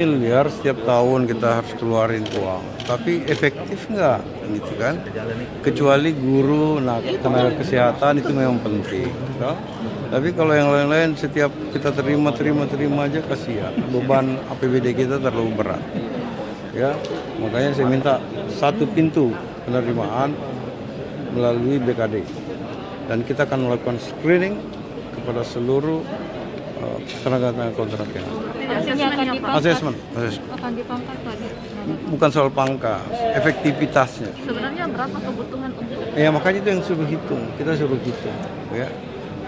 Miliar setiap tahun kita harus keluarin uang, tapi efektif nggak gitu kan? Kecuali guru, tenaga kesehatan itu memang penting. Ya. Tapi kalau yang lain-lain setiap kita terima aja kasihan. Beban APBD kita terlalu berat. Ya, makanya saya minta satu pintu penerimaan melalui BKD, dan kita akan melakukan screening kepada seluruh tenaga kontrak yang asesmen. Akan dipangkas tadi. Bukan soal pangkas, efektivitasnya. Sebenarnya berapa kebutuhan untuk Ya makanya itu yang suruh hitung, kita suruh hitung. Ya,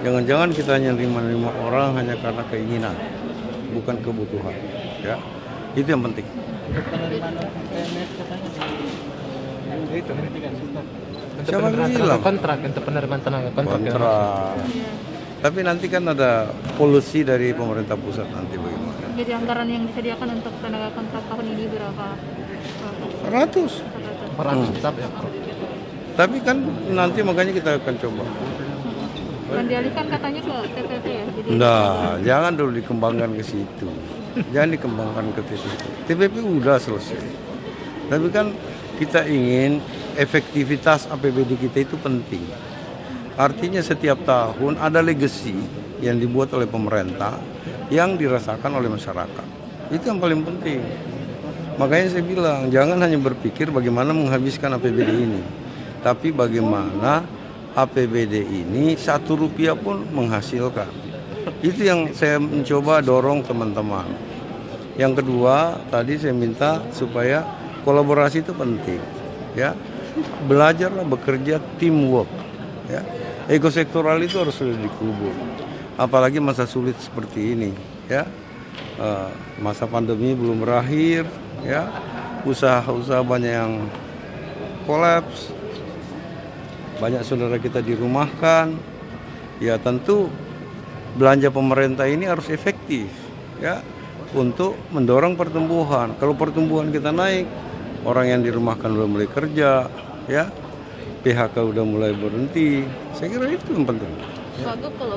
jangan-jangan kita hanya nerima orang hanya karena keinginan, bukan kebutuhan. Ya, itu yang penting. Siapa bilang? Kontrak untuk penerimaan tenaga kontrak. Tapi nanti kan ada polusi dari pemerintah pusat nanti bagaimana? jadi anggaran yang disediakan untuk tenaga kontrak tahun ini berapa? 100. Tetap ya. Tapi kan nanti makanya kita akan coba. Dan dialihkan katanya ke TPP ya. Jadi Nah, jangan dulu dikembangkan ke situ. Jangan dikembangkan ke TPP. TPP udah selesai. Tapi kan kita ingin efektivitas APBD kita itu penting. Artinya setiap tahun ada legacy yang dibuat oleh pemerintah yang dirasakan oleh masyarakat. Itu yang paling penting. Makanya saya bilang jangan hanya berpikir bagaimana menghabiskan APBD ini, tapi bagaimana APBD ini 1 rupiah pun menghasilkan. Itu yang saya mencoba dorong teman-teman. Yang kedua, tadi saya minta supaya kolaborasi itu penting. Ya, belajarlah bekerja teamwork. Ya, ego sektoral itu harus sudah dikubur. Apalagi masa sulit seperti ini. Ya, masa pandemi belum berakhir. Ya, usaha-usaha banyak yang kolaps. Banyak saudara kita dirumahkan. Ya tentu belanja pemerintah ini harus efektif ya untuk mendorong pertumbuhan. Kalau pertumbuhan kita naik, orang yang dirumahkan udah mulai kerja, ya PHK udah mulai berhenti. Saya kira itu yang penting. Pak Gup, kalau